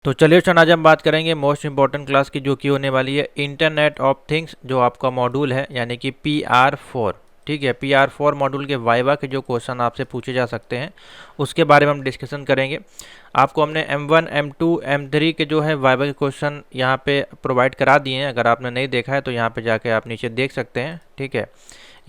तो चलिए स्टूडेंट, आज हम बात करेंगे मोस्ट इंपॉर्टेंट क्लास की, जो कि होने वाली है इंटरनेट ऑफ थिंग्स, जो आपका मॉड्यूल है यानी कि PR4। ठीक है, PR4 मॉड्यूल के वाइवा के जो क्वेश्चन आपसे पूछे जा सकते हैं उसके बारे में हम डिस्कशन करेंगे। आपको हमने M1, M2, M3 के जो है वाइवा के क्वेश्चन यहाँ पे प्रोवाइड करा दिए हैं। अगर आपने नहीं देखा है तो यहाँ पे जाके आप नीचे देख सकते हैं। ठीक है,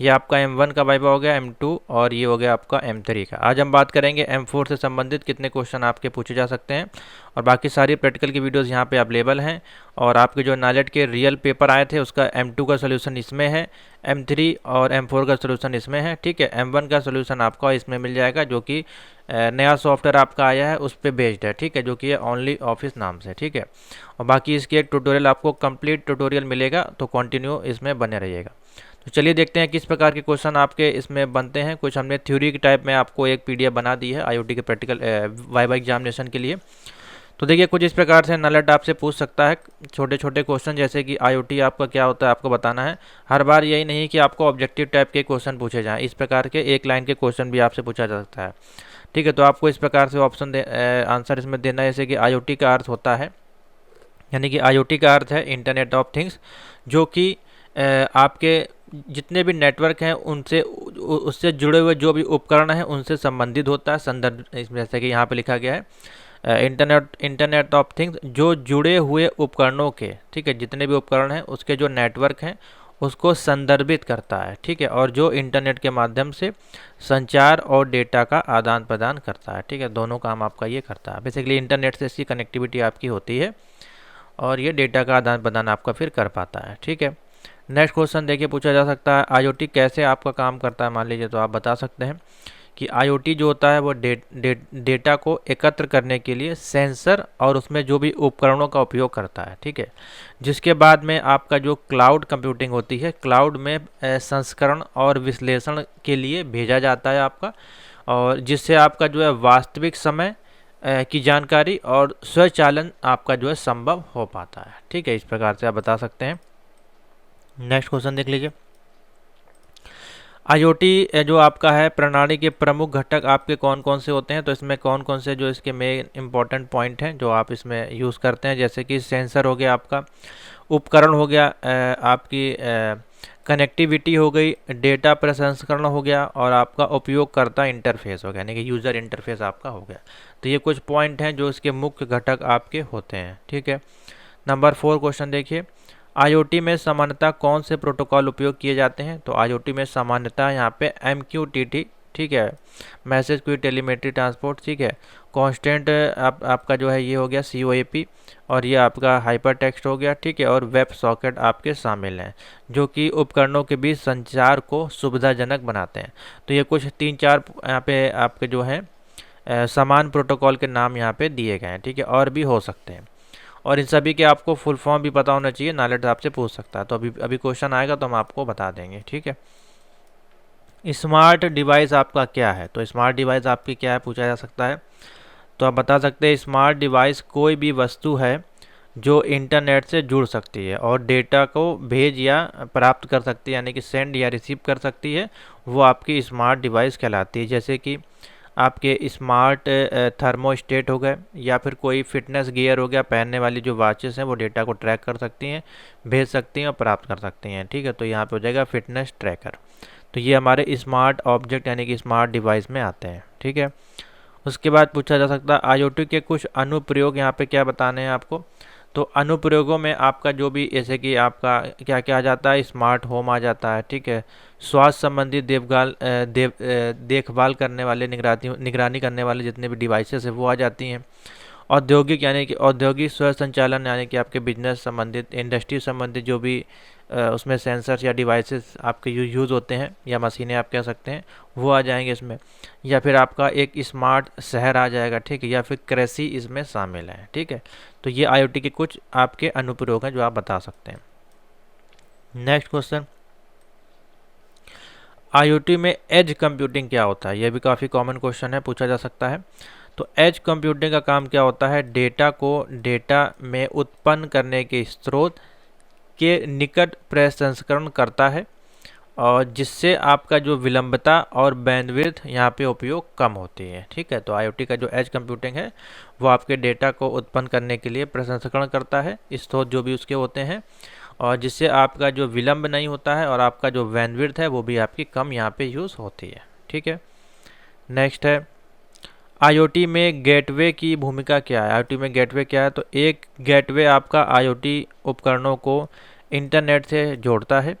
ये आपका M1 का वाइवा हो गया, M2 और ये हो गया आपका M3 का। आज हम बात करेंगे M4 से संबंधित कितने क्वेश्चन आपके पूछे जा सकते हैं, और बाकी सारी प्रैक्टिकल की वीडियोस यहाँ पे अवेलेबल हैं। और आपके जो नाइलेट के रियल पेपर आए थे उसका M2 का सोल्यूशन इसमें है, M3 और M4 का सोल्यूशन इसमें है। ठीक है, M1 का सोल्यूशन आपका इसमें मिल जाएगा, जो कि नया सॉफ्टवेयर आपका आया है उस पर बेस्ड है। ठीक है, जो कि है ओनली ऑफिस नाम से। ठीक है, और बाकी इसके एक ट्यूटोरियल आपको कंप्लीट ट्यूटोरियल मिलेगा, तो कंटिन्यू इसमें बने रहिएगा। तो चलिए देखते हैं किस प्रकार के क्वेश्चन आपके इसमें बनते हैं। कुछ हमने थ्योरी के टाइप में आपको एक PDF बना दी है IOT के प्रैक्टिकल वाइवा एग्जामिनेशन के लिए। तो देखिए, कुछ इस प्रकार से नाइलेट आपसे पूछ सकता है छोटे छोटे क्वेश्चन, जैसे कि IOT आपका क्या होता है आपको बताना है। हर बार यही नहीं कि आपको ऑब्जेक्टिव टाइप के क्वेश्चन पूछे जाएँ, इस प्रकार के एक लाइन के क्वेश्चन भी आपसे पूछा जा सकता है। ठीक है, तो आपको इस प्रकार से ऑप्शन आंसर इसमें देना है। जैसे कि IOT का अर्थ होता है, यानी कि IOT का अर्थ है इंटरनेट ऑफ थिंग्स, जो कि आपके जितने भी नेटवर्क हैं उनसे उससे जुड़े हुए जो भी उपकरण हैं उनसे संबंधित होता है। संदर्भ जैसे कि यहाँ पे लिखा गया है इंटरनेट ऑफ थिंग्स, जो जुड़े हुए उपकरणों के, ठीक है, जितने भी उपकरण हैं उसके जो नेटवर्क हैं उसको संदर्भित करता है। ठीक है, और जो इंटरनेट के माध्यम से संचार और डेटा का आदान प्रदान करता है। ठीक है, दोनों काम आपका ये करता है। बेसिकली इंटरनेट से इसकी कनेक्टिविटी आपकी होती है और ये डेटा का आदान प्रदान आपका फिर कर पाता है। ठीक है, नेक्स्ट क्वेश्चन देखिए, पूछा जा सकता है IOT कैसे आपका काम करता है। मान लीजिए, तो आप बता सकते हैं कि IOT जो होता है वो डेटा को एकत्र करने के लिए सेंसर और उसमें जो भी उपकरणों का उपयोग करता है। ठीक है, जिसके बाद में आपका जो क्लाउड कंप्यूटिंग होती है, क्लाउड में संस्करण और विश्लेषण के लिए भेजा जाता है आपका, और जिससे आपका जो है वास्तविक समय की जानकारी और स्वचालन आपका जो है संभव हो पाता है। ठीक है, इस प्रकार से आप बता सकते हैं। नेक्स्ट क्वेश्चन देख लीजिए, IOT जो आपका है प्रणाली के प्रमुख घटक आपके कौन कौन से होते हैं। तो इसमें कौन कौन से जो इसके मेन इंपॉर्टेंट पॉइंट हैं जो आप इसमें यूज़ करते हैं, जैसे कि सेंसर हो गया, आपका उपकरण हो गया, आपकी कनेक्टिविटी हो गई, डेटा प्रसंस्करण हो गया, और आपका उपयोगकर्ता इंटरफेस हो गया, यानी कि यूज़र इंटरफेस आपका हो गया। तो ये कुछ पॉइंट हैं जो इसके मुख्य घटक आपके होते हैं। ठीक है, नंबर 4 क्वेश्चन देखिए, IOT में सामान्यतः कौन से प्रोटोकॉल उपयोग किए जाते हैं। तो IOT में सामान्यतः यहाँ पे MQTT, ठीक है, मैसेज क्यू टेलीमेट्री ट्रांसपोर्ट, ठीक है, कांस्टेंट आपका जो है ये हो गया COAP, और ये आपका हाइपर टेक्स्ट हो गया। ठीक है, और वेब सॉकेट आपके शामिल हैं, जो कि उपकरणों के बीच संचार को सुविधाजनक बनाते हैं। तो ये कुछ 3-4 यहाँ पे आपके जो है समान प्रोटोकॉल के नाम यहाँ पे दिए गए हैं। ठीक है, और भी हो सकते हैं, और इन सभी के आपको फुल फॉर्म भी पता होना चाहिए, नाइलेट आपसे पूछ सकता है। तो अभी क्वेश्चन आएगा तो हम आपको बता देंगे। ठीक है, स्मार्ट डिवाइस आपका क्या है। तो स्मार्ट डिवाइस आपकी क्या है पूछा जा सकता है। तो आप बता सकते हैं स्मार्ट डिवाइस कोई भी वस्तु है जो इंटरनेट से जुड़ सकती है और डेटा को भेज या प्राप्त कर सकती है, यानी कि सेंड या रिसीव कर सकती है, वो आपकी स्मार्ट डिवाइस कहलाती है। जैसे कि आपके स्मार्ट थर्मोस्टेट हो गए, या फिर कोई फिटनेस गियर हो गया, पहनने वाली जो वॉचेस हैं वो डेटा को ट्रैक कर सकती हैं, भेज सकती हैं और प्राप्त कर सकती हैं। ठीक है, तो यहाँ पे हो जाएगा फिटनेस ट्रैकर। तो ये हमारे स्मार्ट ऑब्जेक्ट यानी कि स्मार्ट डिवाइस में आते हैं। ठीक है, उसके बाद पूछा जा सकता है IOT के कुछ अनुप्रयोग यहाँ पे क्या बताने हैं आपको। तो अनुप्रयोगों में आपका जो भी, जैसे कि आपका क्या क्या आ जाता है, स्मार्ट होम आ जाता है। ठीक है, स्वास्थ्य संबंधी देखभाल करने वाले, निगरानी करने वाले जितने भी डिवाइसेस है वो आ जाती हैं। औद्योगिक, यानी कि औद्योगिक स्वसंचालन, यानी कि आपके बिजनेस संबंधित, इंडस्ट्री संबंधित जो भी उसमें सेंसर्स या डिवाइसेस आपके यूज़ होते हैं, या मशीनें आप कह सकते हैं, वो आ जाएंगे इसमें। या फिर आपका एक स्मार्ट शहर आ जाएगा। ठीक है, या फिर कृषि इसमें शामिल है। ठीक है, तो ये IOT के कुछ आपके अनुप्रयोग हैं जो आप बता सकते हैं। नेक्स्ट क्वेश्चन, IOT में एज कंप्यूटिंग क्या होता है। यह भी काफ़ी कॉमन क्वेश्चन है, पूछा जा सकता है। तो एज कंप्यूटिंग का काम क्या होता है, डेटा को डेटा में उत्पन्न करने के स्रोत के निकट प्रसंस्करण करता है, और जिससे आपका जो विलंबता और बैंडविड्थ यहाँ पे उपयोग कम होती है। ठीक है, तो IoT का जो एज कंप्यूटिंग है वो आपके डेटा को उत्पन्न करने के लिए प्रसंस्करण करता है, स्रोत जो भी उसके होते हैं, और जिससे आपका जो विलंब नहीं होता है और आपका जो बैंडविड्थ है वो भी आपकी कम यहाँ पे यूज़ होती है। ठीक है, नेक्स्ट है IoT में गेटवे की भूमिका क्या है। IoT में गेटवे क्या है, तो एक गेटवे आपका IoT उपकरणों को इंटरनेट से जोड़ता है,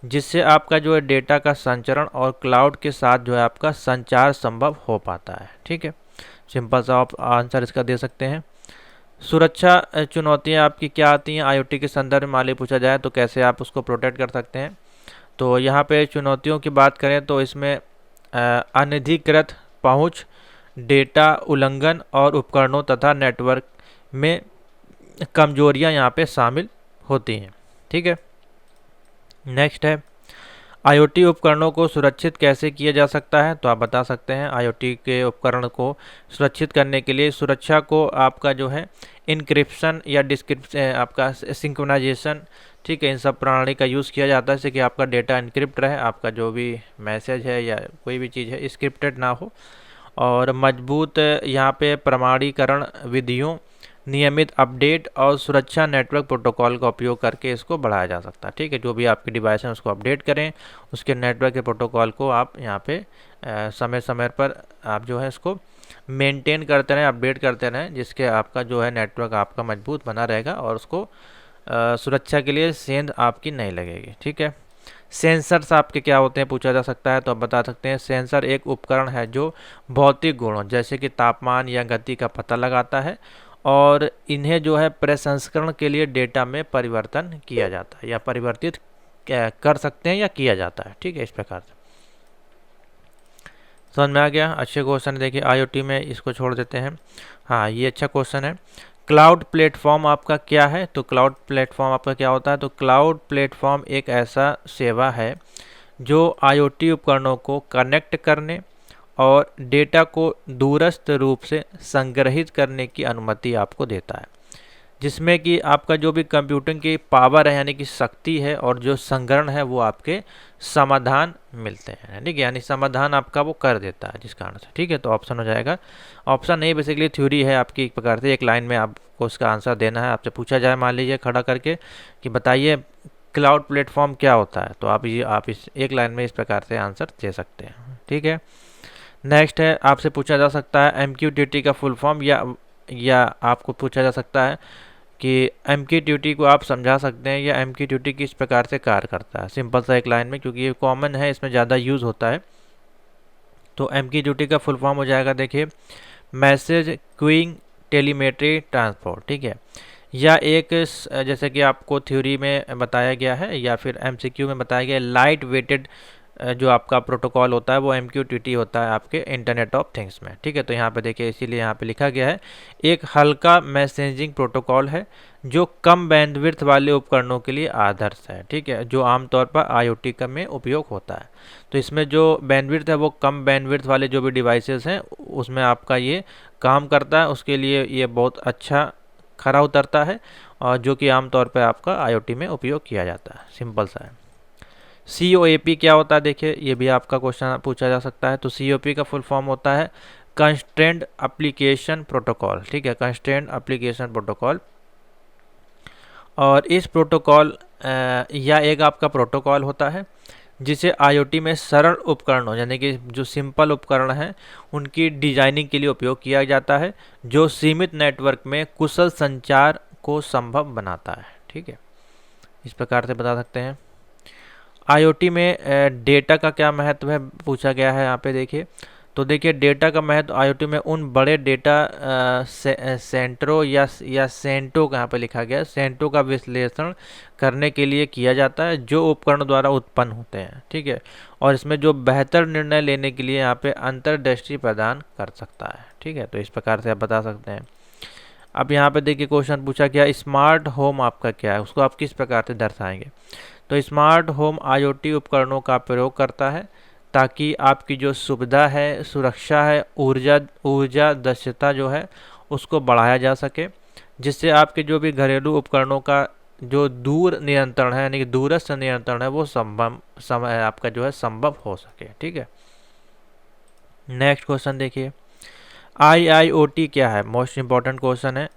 जिससे आपका जो है डेटा का संचरण और क्लाउड के साथ जो है आपका संचार संभव हो पाता है। ठीक है, सिंपल सा आप आंसर इसका दे सकते हैं। सुरक्षा चुनौतियां आपकी क्या आती हैं IoT के संदर्भ में, मान ली पूछा जाए तो कैसे आप उसको प्रोटेक्ट कर सकते हैं। तो यहाँ पे चुनौतियों की बात करें तो इसमें अनधिकृत पहुँच, डेटा उल्लंघन और उपकरणों तथा नेटवर्क में कमजोरियां यहाँ पे शामिल होती हैं। ठीक है, नेक्स्ट है IoT उपकरणों को सुरक्षित कैसे किया जा सकता है। तो आप बता सकते हैं IoT के उपकरण को सुरक्षित करने के लिए सुरक्षा को आपका जो है इनक्रिप्शन या डिस्क्रिप्शन, आपका सिंक्रोनाइजेशन, ठीक है, इन सब प्रणाली का यूज़ किया जाता है जिससे कि आपका डेटा इनक्रिप्ट रहे, आपका जो भी मैसेज है या कोई भी चीज़ है स्क्रिप्टेड ना हो, और मजबूत यहाँ पे प्रमाणीकरण विधियों, नियमित अपडेट और सुरक्षा नेटवर्क प्रोटोकॉल का उपयोग करके इसको बढ़ाया जा सकता है। ठीक है, जो भी आपके डिवाइस हैं उसको अपडेट करें, उसके नेटवर्क के प्रोटोकॉल को आप यहाँ पे समय समय पर आप जो है इसको मेंटेन करते रहें, अपडेट करते रहें, जिसके आपका जो है नेटवर्क आपका मजबूत बना रहेगा और उसको सुरक्षा के लिए सेंध आपकी नहीं लगेगी। ठीक है, सेंसर्स आपके क्या होते हैं पूछा जा सकता है। तो आप बता सकते हैं सेंसर एक उपकरण है जो भौतिक गुणों जैसे कि तापमान या गति का पता लगाता है और इन्हें जो है प्रसंस्करण के लिए डेटा में परिवर्तन किया जाता है या परिवर्तित कर सकते हैं या किया जाता है। ठीक है, इस प्रकार से समझ में आ गया। अच्छे क्वेश्चन देखिए IoT में, इसको छोड़ देते हैं। हाँ, ये अच्छा क्वेश्चन है। क्लाउड प्लेटफॉर्म आपका क्या है। तो क्लाउड प्लेटफॉर्म आपका क्या होता है। तो क्लाउड प्लेटफॉर्म एक ऐसा सेवा है जो IoT उपकरणों को कनेक्ट करने और डेटा को दूरस्थ रूप से संग्रहित करने की अनुमति आपको देता है, जिसमें कि आपका जो भी कंप्यूटिंग की पावर है यानी कि शक्ति है और जो संग्रहण है वो आपके समाधान मिलते हैं। ठीक है, यानी समाधान आपका वो कर देता है जिस कारण से। ठीक है, तो ऑप्शन हो जाएगा। ऑप्शन नहीं, बेसिकली थ्योरी है आपकी, एक प्रकार से एक लाइन में आपको उसका आंसर देना है। आपसे पूछा जाए मान लीजिए खड़ा करके कि बताइए क्लाउड प्लेटफॉर्म क्या होता है, तो आप इस एक लाइन में इस प्रकार से आंसर दे सकते हैं। ठीक है, नेक्स्ट है आपसे पूछा जा सकता है MQTT का फुल फॉर्म, या आपको पूछा जा सकता है कि MQTT को आप समझा सकते हैं या MQTT किस प्रकार से कार्य करता है। सिंपल सा एक लाइन में, क्योंकि ये कॉमन है, इसमें ज़्यादा यूज़ होता है। तो MQTT का फुल फॉर्म हो जाएगा देखिए मैसेज क्यूइंग टेलीमेट्री ट्रांसपोर्ट। ठीक है, या एक जैसे कि आपको थ्योरी में बताया गया है या फिर MCQ में बताया गया है, लाइट वेटेड जो आपका प्रोटोकॉल होता है वो MQTT होता है आपके इंटरनेट ऑफ थिंग्स में। ठीक है, तो यहाँ पे देखिए इसीलिए यहाँ पे लिखा गया है एक हल्का मैसेजिंग प्रोटोकॉल है जो कम बैंडविड्थ वाले उपकरणों के लिए आदर्श है। ठीक है, जो आमतौर पर IoT का में उपयोग होता है। तो इसमें जो बैंडविड्थ है वो कम बैंडविड्थ वाले जो भी डिवाइसेस हैं उसमें आपका ये काम करता है, उसके लिए ये बहुत अच्छा खरा उतरता है, और जो कि आमतौर पर आपका IoT में उपयोग किया जाता है। सिंपल सा है। COAP क्या होता है, देखिए ये भी आपका क्वेश्चन पूछा जा सकता है। तो COAP का फुल फॉर्म होता है कंस्ट्रेंट एप्लीकेशन प्रोटोकॉल। ठीक है, कंस्ट्रेंट एप्लीकेशन प्रोटोकॉल, और इस प्रोटोकॉल या एक आपका प्रोटोकॉल होता है जिसे IoT में सरल उपकरणों यानी कि जो सिंपल उपकरण हैं उनकी डिजाइनिंग के लिए उपयोग किया जाता है, जो सीमित नेटवर्क में कुशल संचार को संभव बनाता है। ठीक है, इस प्रकार से बता सकते हैं। IoT में डेटा का क्या महत्व है पूछा गया है यहाँ पे देखिए। तो देखिए डेटा का महत्व IoT में उन बड़े डेटा सेंटरों या सेंटो का यहाँ पे लिखा गया है, सेंटो का विश्लेषण करने के लिए किया जाता है जो उपकरण द्वारा उत्पन्न होते हैं। ठीक है, और इसमें जो बेहतर निर्णय लेने के लिए यहाँ पे अंतर्दृष्टि प्रदान कर सकता है। ठीक है, तो इस प्रकार से आप बता सकते हैं। अब यहाँ पे देखिए क्वेश्चन पूछा गया स्मार्ट होम आपका क्या है, उसको आप किस प्रकार से दर्शाएंगे। तो स्मार्ट होम IoT उपकरणों का प्रयोग करता है ताकि आपकी जो सुविधा है, सुरक्षा है, ऊर्जा दक्षता जो है उसको बढ़ाया जा सके, जिससे आपके जो भी घरेलू उपकरणों का जो दूर नियंत्रण है, यानी कि दूरस्थ नियंत्रण है, वो समय आपका जो है संभव हो सके। ठीक है, नेक्स्ट क्वेश्चन देखिए, IIoT क्या है, मोस्ट इम्पॉर्टेंट क्वेश्चन है।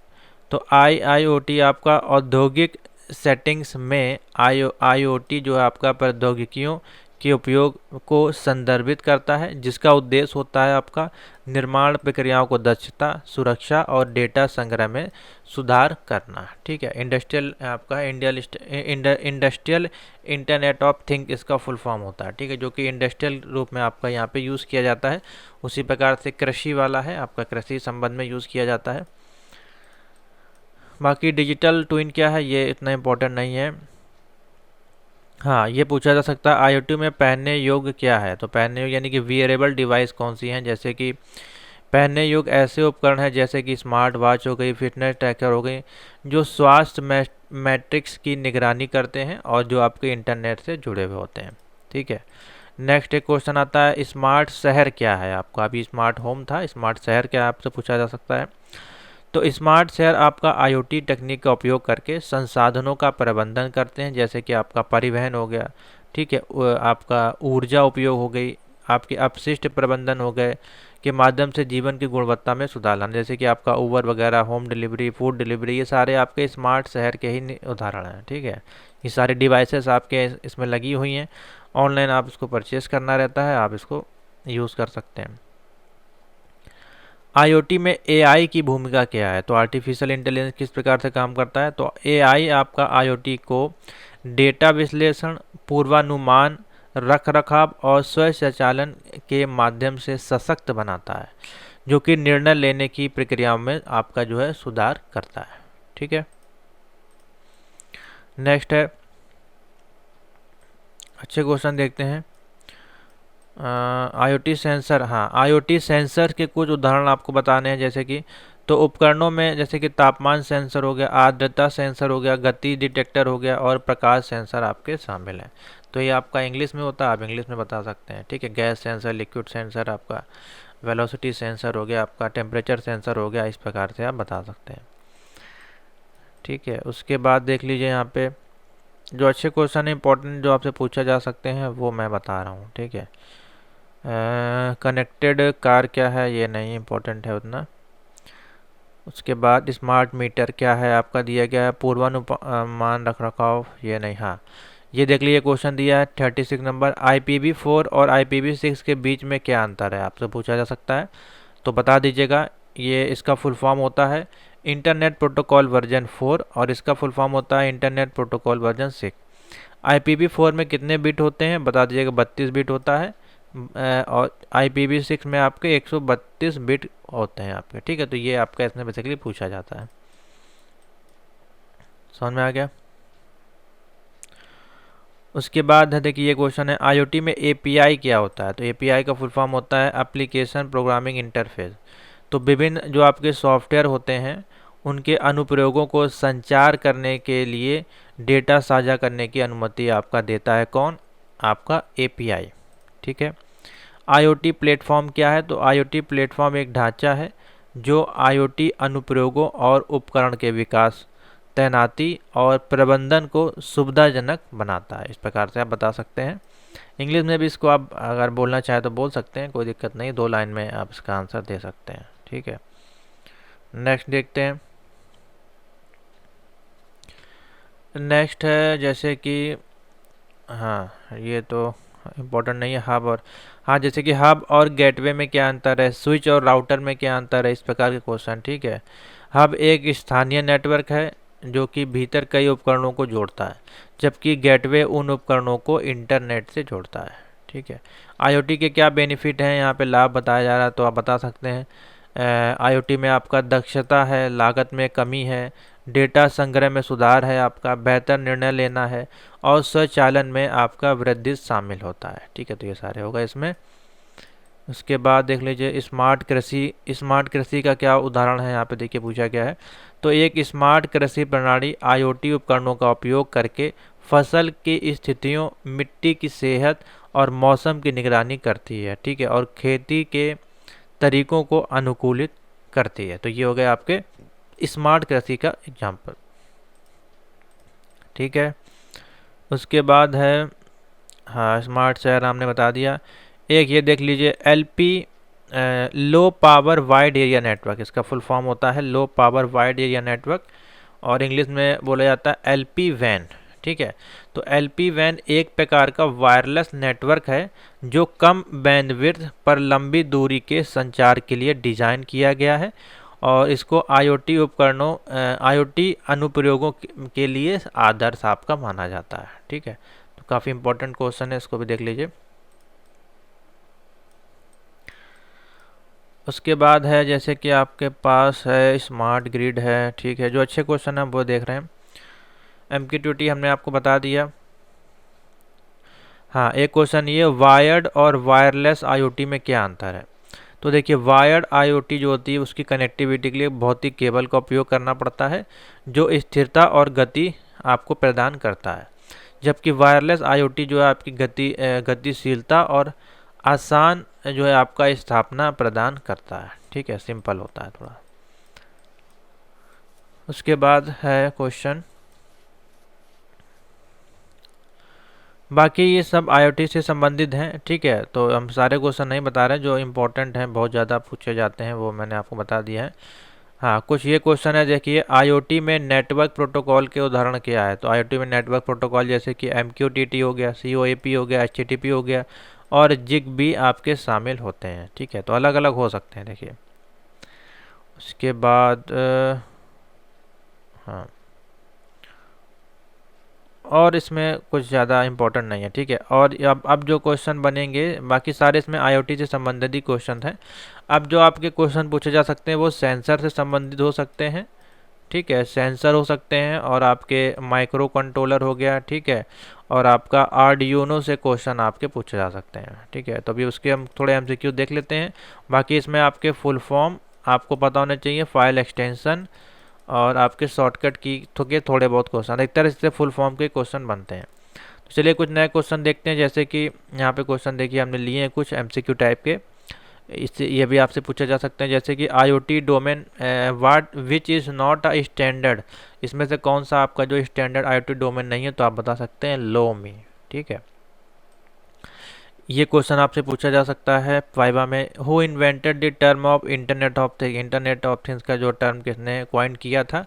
तो IIoT आपका औद्योगिक सेटिंग्स में IoT जो है आपका प्रौद्योगिकियों के उपयोग को संदर्भित करता है, जिसका उद्देश्य होता है आपका निर्माण प्रक्रियाओं को दक्षता, सुरक्षा और डेटा संग्रह में सुधार करना। ठीक है, इंडस्ट्रियल आपका इंडस्ट्रियल इंटरनेट ऑफ थिंग इसका फुल फॉर्म होता है। ठीक है, जो कि इंडस्ट्रियल रूप में आपका यहाँ पे यूज़ किया जाता है। उसी प्रकार से कृषि वाला है आपका, कृषि संबंध में यूज़ किया जाता है। बाकी डिजिटल ट्विन क्या है, ये इतना इम्पोर्टेंट नहीं है। हाँ, ये पूछा जा सकता है IoT में पहनने योग्य क्या है। तो पहनने योग्य यानी कि वियरेबल डिवाइस कौन सी हैं, जैसे कि पहनने योग्य ऐसे उपकरण हैं जैसे कि स्मार्ट वॉच हो गई, फिटनेस ट्रैकर हो गई, जो स्वास्थ्य मैट्रिक्स की निगरानी करते हैं और जो आपके इंटरनेट से जुड़े हुए होते हैं। ठीक है, नेक्स्ट एक क्वेश्चन आता है, स्मार्ट शहर क्या है आपका। अभी स्मार्ट होम था, स्मार्ट शहर क्या है आपसे पूछा जा सकता है। तो स्मार्ट शहर आपका IoT तकनीक का उपयोग करके संसाधनों का प्रबंधन करते हैं, जैसे कि आपका परिवहन हो गया, ठीक है, आपका ऊर्जा उपयोग हो गई, आपके अपशिष्ट प्रबंधन हो गए, के माध्यम से जीवन की गुणवत्ता में सुधार लाना, जैसे कि आपका उबर वगैरह, होम डिलीवरी, फूड डिलीवरी, ये सारे आपके स्मार्ट शहर के ही उदाहरण हैं। ठीक है, ये सारी डिवाइसेस आपके इसमें लगी हुई हैं, ऑनलाइन आप इसको परचेस करना रहता है, आप इसको यूज़ कर सकते हैं। IoT में AI की भूमिका क्या है। तो आर्टिफिशियल इंटेलिजेंस किस प्रकार से काम करता है। तो AI आपका IoT को डेटा विश्लेषण, पूर्वानुमान, रख रखाव और स्वचालन के माध्यम से सशक्त बनाता है, जो कि निर्णय लेने की प्रक्रियाओं में आपका जो है सुधार करता है। ठीक है, नेक्स्ट है, अच्छे क्वेश्चन देखते हैं। IoT सेंसर, हाँ, IoT सेंसर के कुछ उदाहरण आपको बताने हैं, जैसे कि तो उपकरणों में जैसे कि तापमान सेंसर हो गया, आर्द्रता सेंसर हो गया, गति डिटेक्टर हो गया और प्रकाश सेंसर आपके शामिल हैं। तो ये आपका इंग्लिश में होता है, आप इंग्लिश में बता सकते हैं। ठीक है, गैस सेंसर, लिक्विड सेंसर, आपका वेलोसिटी सेंसर हो गया, आपका टेम्परेचर सेंसर हो गया, इस प्रकार से आप बता सकते हैं। ठीक है, उसके बाद देख लीजिए यहाँ पे जो अच्छे क्वेश्चन इंपॉर्टेंट जो आपसे पूछा जा सकते हैं वो मैं बता रहा हूँ। ठीक है, कनेक्टेड कार क्या है, ये नहीं इम्पोर्टेंट है उतना। उसके बाद स्मार्ट मीटर क्या है आपका दिया गया है, पूर्वानुमान रख रखाव, ये नहीं। हाँ, ये देख लीजिए क्वेश्चन दिया है 36 नंबर, IPv4 और IPv6 के बीच में क्या अंतर है, आपसे पूछा जा सकता है, तो बता दीजिएगा। ये इसका फुल फॉर्म होता है इंटरनेट प्रोटोकॉल वर्जन 4 और इसका फुल फॉर्म होता है इंटरनेट प्रोटोकॉल वर्जन 6। IPv4 में कितने बिट होते हैं, बता दीजिएगा, 32 बिट होता है, और IPv6 में आपके 132 बिट होते हैं आपके। ठीक है, तो ये आपका इसमें बेसिकली पूछा जाता है। समझ में आ गया। उसके बाद है, देखिए ये क्वेश्चन है, IoT में API क्या होता है। तो API का फुल फॉर्म होता है एप्लीकेशन प्रोग्रामिंग इंटरफेस। तो विभिन्न जो आपके सॉफ्टवेयर होते हैं उनके अनुप्रयोगों को संचार करने के लिए डेटा साझा करने की अनुमति आपका देता है कौन, आपका API। ठीक है, IoT प्लेटफॉर्म क्या है। तो IoT प्लेटफॉर्म एक ढांचा है जो IoT अनुप्रयोगों और उपकरण के विकास, तैनाती और प्रबंधन को सुविधाजनक बनाता है। इस प्रकार से आप बता सकते हैं। इंग्लिश में भी इसको आप अगर बोलना चाहें तो बोल सकते हैं, कोई दिक्कत नहीं, 2 लाइन में आप इसका आंसर दे सकते हैं। ठीक है, नेक्स्ट देखते हैं। नेक्स्ट है जैसे कि, हाँ ये तो इम्पोर्टेंट नहीं है, हब और, हाँ जैसे कि हब और गेटवे में क्या अंतर है, स्विच और राउटर में क्या अंतर है, इस प्रकार के क्वेश्चन। ठीक है, हब एक स्थानीय नेटवर्क है जो कि भीतर कई उपकरणों को जोड़ता है, जबकि गेटवे उन उपकरणों को इंटरनेट से जोड़ता है। ठीक है, IoT के क्या बेनिफिट हैं, यहाँ पे लाभ बताया जा रहा है, तो आप बता सकते हैं। IoT में आपका दक्षता है, लागत में कमी है, डेटा संग्रह में सुधार है, आपका बेहतर निर्णय लेना है और स्वचालन में आपका वृद्धि शामिल होता है। ठीक है, तो ये सारे होगा इसमें। उसके बाद देख लीजिए स्मार्ट कृषि। स्मार्ट कृषि का क्या उदाहरण है, यहाँ पे देखिए पूछा गया है। तो एक स्मार्ट कृषि प्रणाली IoT उपकरणों का उपयोग करके फसल की स्थितियों, मिट्टी की सेहत और मौसम की निगरानी करती है। ठीक है, और खेती के तरीकों को अनुकूलित करती है। तो ये हो गया आपके स्मार्ट कृषि का एग्जाम्पल। ठीक है। उसके बाद है, हाँ, स्मार्ट शहर हमने बता दिया। एक ये देख लीजिए, LP, low power wide area network, इसका फुल फॉर्म होता है low power wide area network, और इंग्लिश में बोला जाता है LP वैन। ठीक है, तो LP वैन एक प्रकार का वायरलेस नेटवर्क है जो कम बैंडविड्थ पर लंबी दूरी के संचार के लिए डिज़ाइन किया गया है, और इसको IoT उपकरणों, IoT अनुप्रयोगों के लिए आदर्श आपका माना जाता है। ठीक है, तो काफ़ी इंपॉर्टेंट क्वेश्चन है, इसको भी देख लीजिए। उसके बाद है जैसे कि आपके पास है स्मार्ट ग्रिड है। ठीक है, जो अच्छे क्वेश्चन हैं वो देख रहे हैं। MQTT हमने आपको बता दिया। हाँ, एक क्वेश्चन ये, वायर्ड और वायरलेस IoT में क्या अंतर है। तो देखिए, वायर्ड IoT जो होती है उसकी कनेक्टिविटी के लिए भौतिक केबल का उपयोग करना पड़ता है जो स्थिरता और गति आपको प्रदान करता है, जबकि वायरलेस IoT जो है आपकी गतिशीलता और आसान जो है आपका स्थापना प्रदान करता है। ठीक है, सिंपल होता है थोड़ा। उसके बाद है क्वेश्चन, बाकी ये सब IoT से संबंधित हैं। ठीक है, तो हम सारे क्वेश्चन नहीं बता रहे, जो इम्पोर्टेंट हैं, बहुत ज़्यादा पूछे जाते हैं, वो मैंने आपको बता दिया है। हाँ, कुछ ये क्वेश्चन है, देखिए, IoT में नेटवर्क प्रोटोकॉल के उदाहरण क्या है। तो IoT में नेटवर्क प्रोटोकॉल जैसे कि MQTT हो गया, COAP हो गया, HTTP हो गया, और ZigBee आपके शामिल होते हैं। ठीक है, तो अलग अलग हो सकते हैं, देखिए। उसके बाद हाँ, और इसमें कुछ ज़्यादा इम्पोर्टेंट नहीं है। ठीक है, और अब जो क्वेश्चन बनेंगे बाकी सारे इसमें IoT से संबंधित ही क्वेश्चन हैं। अब जो आपके क्वेश्चन पूछे जा सकते हैं वो सेंसर से संबंधित हो सकते हैं। ठीक है, सेंसर हो सकते हैं, और आपके माइक्रो कंट्रोलर हो गया। ठीक है, और आपका आर्डियूनो से क्वेश्चन आपके पूछे जा सकते हैं। ठीक है, तो अभी उसके हम थोड़े MCQ देख लेते हैं। बाकी इसमें आपके फुल फॉर्म आपको पता होने चाहिए, फाइल एक्सटेंशन, और आपके शॉर्टकट की के थोड़े बहुत क्वेश्चन, अधिकतर इससे फुल फॉर्म के क्वेश्चन बनते हैं। तो चलिए कुछ नए क्वेश्चन देखते हैं। जैसे कि यहाँ पे क्वेश्चन देखिए, हमने लिए हैं कुछ MCQ टाइप के, इससे ये भी आपसे पूछे जा सकते हैं। जैसे कि IoT domain what which is not a standard, इसमें से कौन सा आपका जो स्टैंडर्ड IoT डोमेन नहीं है, तो आप बता सकते हैं लो मी। ठीक है, ये क्वेश्चन आपसे पूछा जा सकता है वाइवा में। Who invented the term of internet of things, internet of things का जो टर्म किसने कॉइन किया था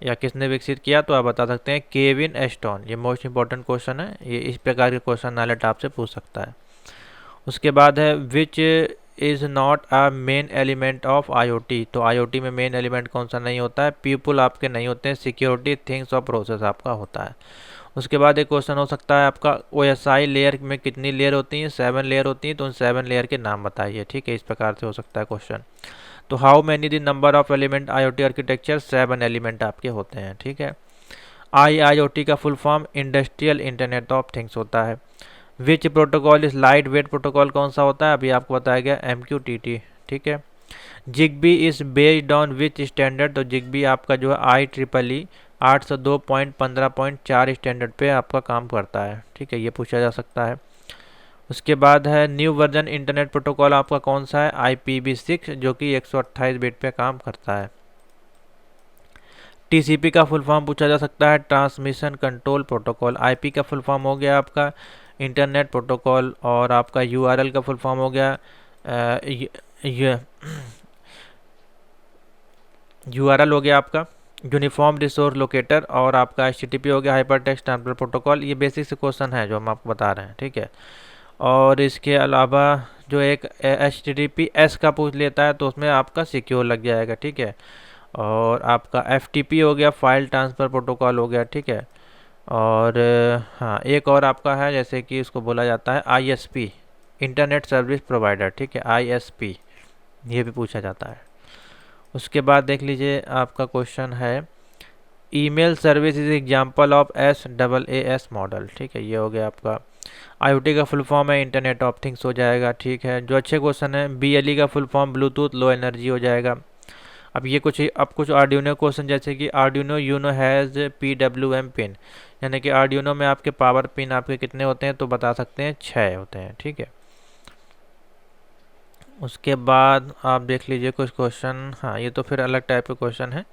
या किसने विकसित किया, तो आप बता सकते हैं केविन एस्टोन। ये मोस्ट इंपॉर्टेंट क्वेश्चन है, ये इस प्रकार के क्वेश्चन नाइलेट आपसे पूछ सकता है। उसके बाद है विच is not a main element of IoT, तो IoT में मेन एलिमेंट कौन सा नहीं होता है। पीपल आपके नहीं होते हैं, सिक्योरिटी, थिंग्स और प्रोसेस आपका होता है। उसके बाद एक क्वेश्चन हो सकता है आपका, OSI लेयर में कितनी लेयर होती हैं, 7 लेयर होती हैं, तो उन 7 लेयर के नाम बताइए। ठीक है, इस प्रकार से हो सकता है क्वेश्चन। तो how many the number of element IoT architecture, 7 element आपके होते हैं। ठीक है, IIoT का full form industrial internet of things होता है। विच protocol is light weight protocol कौन सा होता है, अभी आपको बताया गया MQTT। ठीक है, ZigBee is based on which standard, तो ZigBee आपका जो है IEEE 802.15.4 स्टैंडर्ड पे आपका काम करता है। ठीक है, ये पूछा जा सकता है। उसके बाद है न्यू वर्जन इंटरनेट प्रोटोकॉल आपका कौन सा है, IPv6, जो कि 128 बिट पे काम करता है। TCP का फुल फॉर्म पूछा जा सकता है, ट्रांसमिशन कंट्रोल प्रोटोकॉल। IP का फुल फॉर्म हो गया आपका इंटरनेट प्रोटोकॉल, और आपका URL का फुल फॉर्म हो गया URL हो गया आपका यूनिफॉर्म रिसोर्स लोकेटर, और आपका HTTP हो गया हाइपर टेक्स्ट ट्रांसफर प्रोटोकॉल। ये बेसिक से क्वेश्चन है जो हम आपको बता रहे हैं। ठीक है, और इसके अलावा जो एक HTTPS का पूछ लेता है तो उसमें आपका सिक्योर लग जाएगा। ठीक है, और आपका FTP हो गया, फाइल ट्रांसफ़र प्रोटोकॉल हो गया। ठीक है, और हाँ, एक और आपका है जैसे कि इसको बोला जाता है ISP, इंटरनेट सर्विस प्रोवाइडर। ठीक है, ISP, ये भी पूछा जाता है। उसके बाद देख लीजिए आपका क्वेश्चन है, email service is example of SaaS model. ठीक है, ये हो गया आपका। IoT का फुल फॉर्म है इंटरनेट ऑफ थिंग्स हो जाएगा। ठीक है, जो अच्छे क्वेश्चन है, BLE का full form Bluetooth low energy हो जाएगा। अब ये कुछ आर्डिनो क्वेश्चन, जैसे कि Arduino Uno has PWM pin, यानी कि आर्डिनो में आपके पावर पिन आपके कितने होते हैं, तो बता सकते हैं 6 होते हैं। ठीक है, उसके बाद आप देख लीजिए कुछ क्वेश्चन। हाँ, ये तो फिर अलग टाइप के क्वेश्चन है।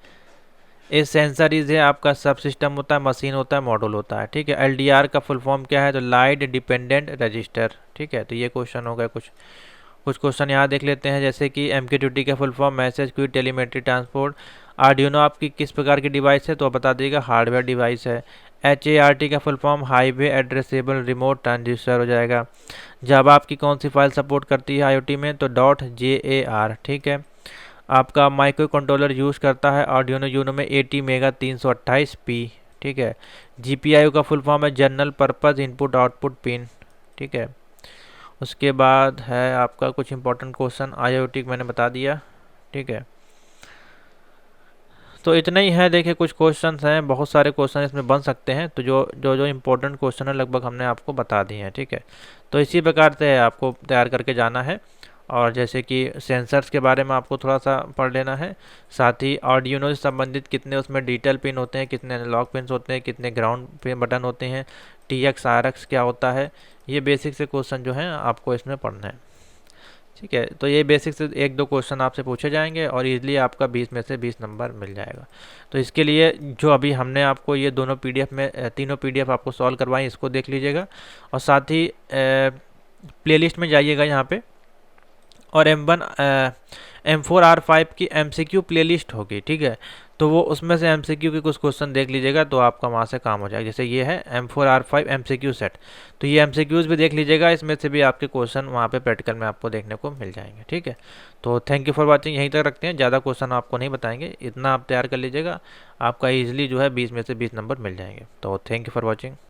ए सेंसरीज है, आपका सब सिस्टम होता है, मशीन होता है, मॉड्यूल होता है। ठीक है, एलडीआर का फुल फॉर्म क्या है, तो लाइट डिपेंडेंट रजिस्टर। ठीक है, तो ये क्वेश्चन हो गया। कुछ कुछ क्वेश्चन यहाँ देख लेते हैं, जैसे कि MQTT का full form message queue telemetry transport. Arduino आपकी किस प्रकार की डिवाइस है, तो बता दीजिएगा हार्डवेयर डिवाइस है। HART का full form highway addressable remote transistor हो जाएगा। जावा आपकी कौन सी फाइल सपोर्ट करती है IoT में, तो .jar। ठीक है, आपका माइक्रो कंट्रोलर यूज़ करता है आर्डिनो यूनो में 80 मेगा 328p। ठीक है, GPIO का फुल फॉर्म है general purpose input output pin. ठीक है, उसके बाद है आपका कुछ इंपॉर्टेंट क्वेश्चन IoT मैंने बता दिया। ठीक है, तो इतना ही है। देखिए कुछ क्वेश्चंस हैं, बहुत सारे क्वेश्चन इसमें बन सकते हैं, तो जो जो जो इम्पोर्टेंट क्वेश्चन है लगभग हमने आपको बता दिए हैं। ठीक है, तो इसी प्रकार से आपको तैयार करके जाना है। और जैसे कि सेंसर्स के बारे में आपको थोड़ा सा पढ़ लेना है, साथ ही आर्डिनो से संबंधित कितने उसमें डिजिटल पिन होते हैं, कितने एनालॉग पिन होते हैं, कितने ग्राउंड पिन बटन होते हैं, TX RX क्या होता है, ये बेसिक से क्वेश्चन जो हैं आपको इसमें पढ़ना है। ठीक है, तो ये बेसिक से एक दो क्वेश्चन आपसे पूछे जाएंगे और इजीली आपका 20 में से 20 नंबर मिल जाएगा। तो इसके लिए जो अभी हमने आपको ये दोनों PDF में तीनों PDF आपको सॉल्व करवाएं, इसको देख लीजिएगा। और साथ ही प्लेलिस्ट में जाइएगा यहाँ पे, और M4-R5 की MCQ प्लेलिस्ट होगी। ठीक है, तो वो उसमें से MCQ के कुछ क्वेश्चन देख लीजिएगा, तो आपका वहाँ से काम हो जाएगा। जैसे ये है M4-R5 MCQ सेट, तो ये MCQs भी देख लीजिएगा, इसमें से भी आपके क्वेश्चन वहाँ पे प्रैक्टिकल में आपको देखने को मिल जाएंगे। ठीक है, तो थैंक यू फॉर वॉचिंग, यहीं तक रखते हैं, ज़्यादा क्वेश्चन आपको नहीं बताएंगे, इतना आप तैयार कर लीजिएगा, आपका ईजिली जो है 20 में से 20 नंबर मिल जाएंगे। तो थैंक यू फॉर वॉचिंग।